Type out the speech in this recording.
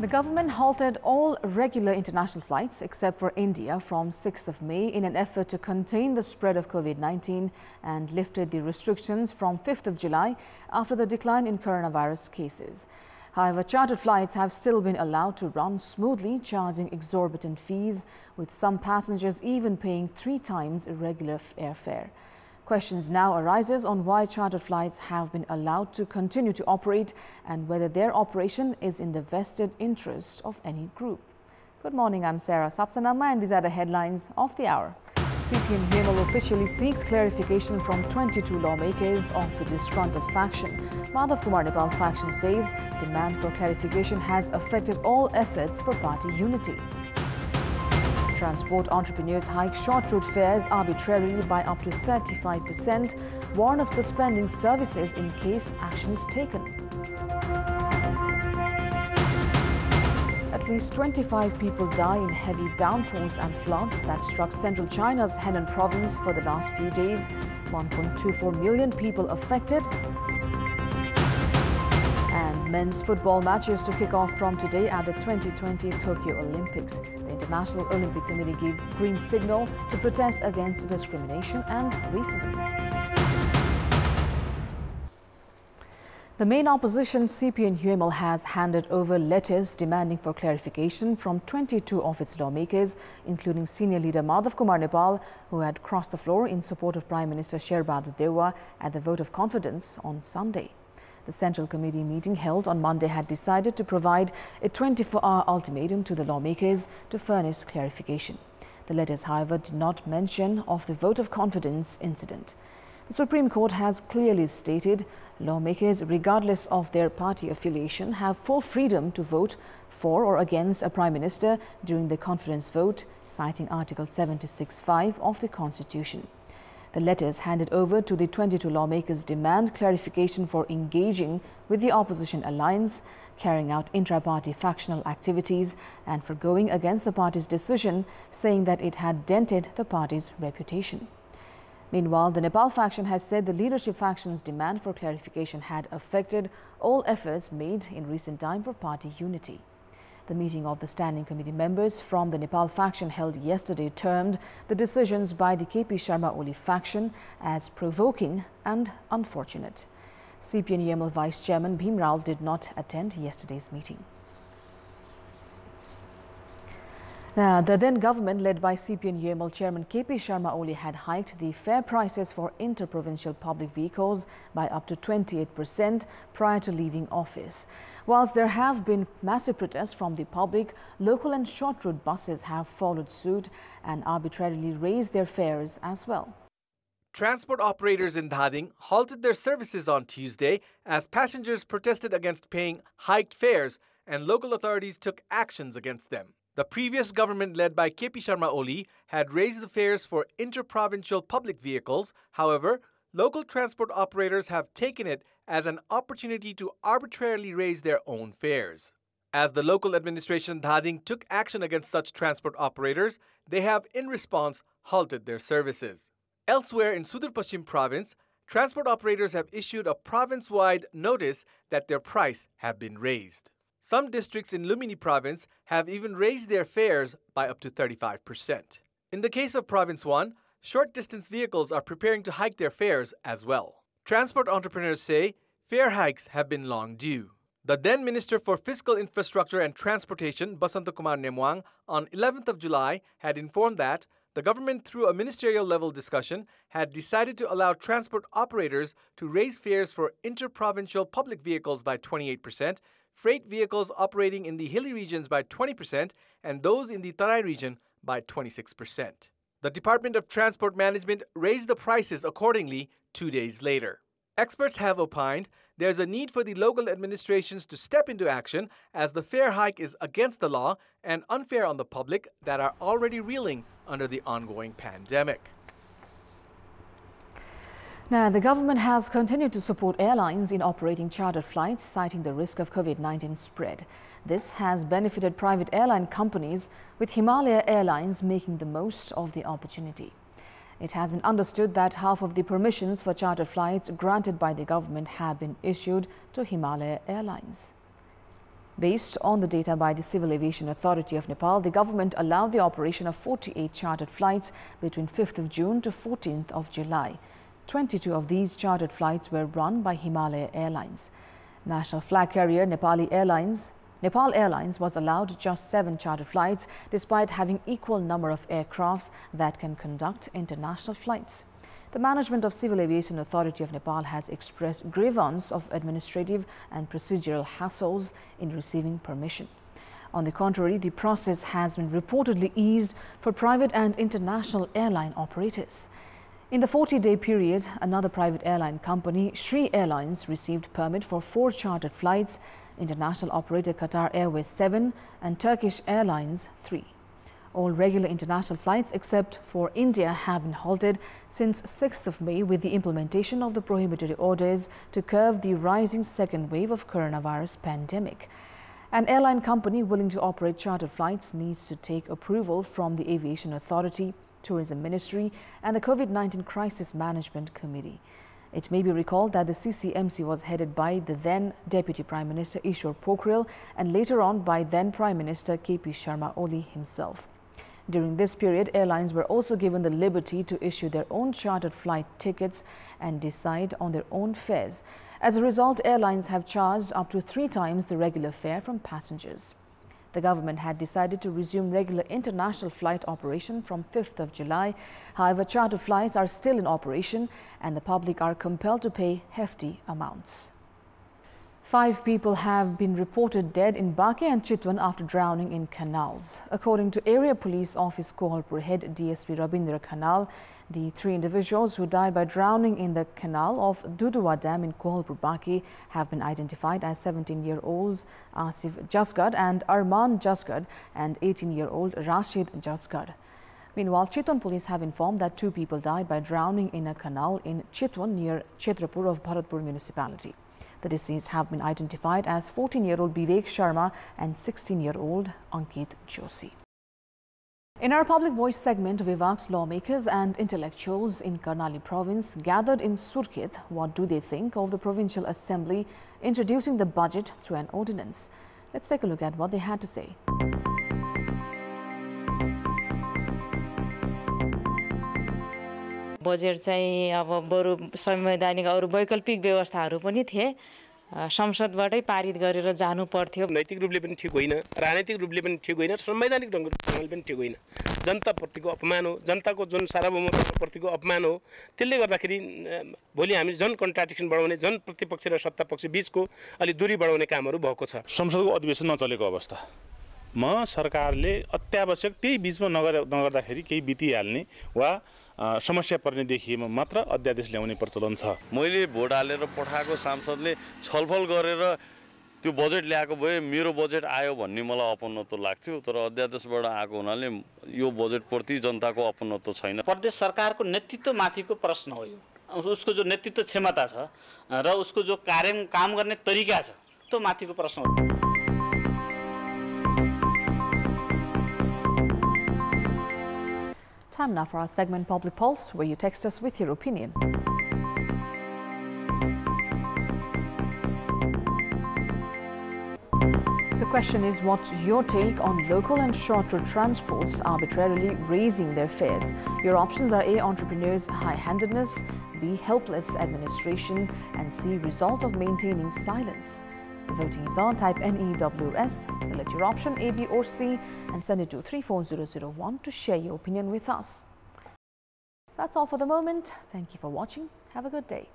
The government halted all regular international flights except for India from 6th of May in an effort to contain the spread of COVID-19 and lifted the restrictions from 5th of July after the decline in coronavirus cases. However, chartered flights have still been allowed to run smoothly, charging exorbitant fees, with some passengers even paying 3 times irregular airfare. Questions now arises on why chartered flights have been allowed to continue to operate and whether their operation is in the vested interest of any group. Good morning, I'm Sarah Sapsanama and these are the headlines of the hour. CPM Nepal officially seeks clarification from 22 lawmakers of the disgruntled faction. Madhav Kumar Nepal faction says demand for clarification has affected all efforts for party unity. Transport entrepreneurs hike short route fares arbitrarily by up to 35%, warn of suspending services in case action is taken. At least 25 people die in heavy downpours and floods that struck central China's Henan province for the last few days. 1.24 million people affected. And men's football matches to kick off from today at the 2020 Tokyo Olympics. The International Olympic Committee gives green signal to protest against discrimination and racism. The main opposition, CPM Nepal, has handed over letters demanding for clarification from 22 of its lawmakers, including senior leader Madhav Kumar Nepal, who had crossed the floor in support of Prime Minister Sher Bahadur Deuwa at the vote of confidence on Sunday. The Central Committee meeting held on Monday had decided to provide a 24-hour ultimatum to the lawmakers to furnish clarification. The letters, however, did not mention of the vote of confidence incident. The Supreme Court has clearly stated lawmakers, regardless of their party affiliation, have full freedom to vote for or against a Prime Minister during the confidence vote, citing Article 76(5) of the Constitution. The letters handed over to the 22 lawmakers demand clarification for engaging with the opposition alliance, carrying out intra-party factional activities and for going against the party's decision, saying that it had dented the party's reputation. Meanwhile, the Nepal faction has said the leadership faction's demand for clarification had affected all efforts made in recent time for party unity. The meeting of the Standing Committee members from the Nepal faction held yesterday termed the decisions by the KP Sharma Oli faction as provoking and unfortunate. CPM Nepal Vice Chairman Bhim Rao did not attend yesterday's meeting. Now, the then government led by CPM Nepal Chairman KP Sharma Oli had hiked the fare prices for inter-provincial public vehicles by up to 28% prior to leaving office. Whilst there have been massive protests from the public, local and short route buses have followed suit and arbitrarily raised their fares as well. Transport operators in Dhading halted their services on Tuesday as passengers protested against paying hiked fares and local authorities took actions against them. The previous government led by KP Sharma Oli had raised the fares for inter-provincial public vehicles. However, local transport operators have taken it as an opportunity to arbitrarily raise their own fares. As the local administration Dhading took action against such transport operators, they have in response halted their services. Elsewhere in Sudur Paschim province, transport operators have issued a province-wide notice that their price have been raised. Some districts in Lumini province have even raised their fares by up to 35%. In the case of Province 1, short-distance vehicles are preparing to hike their fares as well. Transport entrepreneurs say fare hikes have been long due. The then Minister for Fiscal Infrastructure and Transportation, Basantokumar Nemwang, on 11th of July had informed that the government, through a ministerial-level discussion, had decided to allow transport operators to raise fares for inter-provincial public vehicles by 28%, freight vehicles operating in the hilly regions by 20%, and those in the Tarai region by 26%. The Department of Transport Management raised the prices accordingly 2 days later. Experts have opined there's a need for the local administrations to step into action as the fare hike is against the law and unfair on the public that are already reeling under the ongoing pandemic. Now, the government has continued to support airlines in operating chartered flights, citing the risk of COVID-19 spread. This has benefited private airline companies, with Himalaya Airlines making the most of the opportunity. It has been understood that half of the permissions for chartered flights granted by the government have been issued to Himalaya Airlines. Based on the data by the Civil Aviation Authority of Nepal, the government allowed the operation of 48 chartered flights between 5th of June to 14th of July. 22 of these chartered flights were run by Himalaya Airlines. National flag carrier Nepal Airlines was allowed just 7 chartered flights, despite having equal number of aircrafts that can conduct international flights. The management of Civil Aviation Authority of Nepal has expressed grievance of administrative and procedural hassles in receiving permission. On the contrary, the process has been reportedly eased for private and international airline operators. In the 40-day period, another private airline company, Sri Airlines, received permit for 4 chartered flights, international operator Qatar Airways 7 and Turkish Airlines 3. All regular international flights except for India have been halted since 6th of May with the implementation of the prohibitory orders to curb the rising second wave of coronavirus pandemic. An airline company willing to operate chartered flights needs to take approval from the Aviation Authority, Tourism Ministry and the COVID-19 Crisis Management Committee. It may be recalled that the CCMC was headed by the then Deputy Prime Minister Ishwar Pokhrel and later on by then Prime Minister KP Sharma Oli himself. During this period, airlines were also given the liberty to issue their own chartered flight tickets and decide on their own fares. As a result, airlines have charged up to 3 times the regular fare from passengers. The government had decided to resume regular international flight operation from 5th of July. However, charter flights are still in operation and the public are compelled to pay hefty amounts. 5 people have been reported dead in Baque and Chitwan after drowning in canals. According to Area Police Office Kohalpur Head DSP Rabindra Khanal, the 3 individuals who died by drowning in the canal of Duduwa Dam in Kohalpur Baque have been identified as 17-year-olds Asif Jasgad and Arman Jasgad and 18-year-old Rashid Jasgad. Meanwhile, Chitwan police have informed that 2 people died by drowning in a canal in Chitwan near Chetrapur of Bharatpur municipality. The deceased have been identified as 14-year-old Vivek Sharma and 16-year-old Ankit Joshi. In our Public Voice segment, Vivak's lawmakers and intellectuals in Karnali province gathered in Surkhet. What do they think of the Provincial Assembly introducing the budget through an ordinance? Let's take a look at what they had to say. Budget चाहिँ अब बरु संवैधानिक अरु वैकल्पिक व्यवस्थाहरू पनि थिए संसदबाटै पारित गरेर जानु पर्थ्यो नैतिक रूपले पनि ठीक होइन राजनीतिक रूपले पनि ठीक होइन संवैधानिक ढंगले पनि ठीक होइन जनताप्रतिको अपमान हो जनताको जुन सार्वभौमत्वप्रतिको अपमान हो त्यसले गर्दाखेरि भोलि हामी जन कन्ट्राडिक्सन बढाउने जन प्रतिपक्ष र सत्तापक्ष बीचको अलि दूरी बढाउने कामहरू भएको छ संसदको अधिवेशन नचलेको अवस्था म सरकारले अत्यावश्यक त्यही बीचमा नगर्दाखेरि केही बितिहाल्ने वा समस्या पर्ने देखिएमा मात्र अध्यादेश ल्याउने प्रचलन छ मैले भोट हालेर पठाएको सांसदले छलफल गरेर त्यो बजेट ल्याएको भए मेरो बजेट आयो भन्ने मलाई अपनत्व लाग्थ्यो तर अध्यादेशबाट आएको हुनाले यो बजेट प्रति जनताको अपनत्व छैन प्रदेश सरकारको नेतृत्व माथिको प्रश्न हो यो उसको जो नेतृत्व क्षमता छ र उसको जो काम गर्ने तरिका छ त्यो माथिको प्रश्न हो Time now for our segment Public Pulse, where you text us with your opinion. The question is, what's your take on local and short route transports arbitrarily raising their fares? Your options are A. Entrepreneurs' high-handedness, B. Helpless administration, and C. Result of maintaining silence. The voting is on. Type NEWS, select your option A, B or C and send it to 34001 to share your opinion with us. That's all for the moment. Thank you for watching. Have a good day.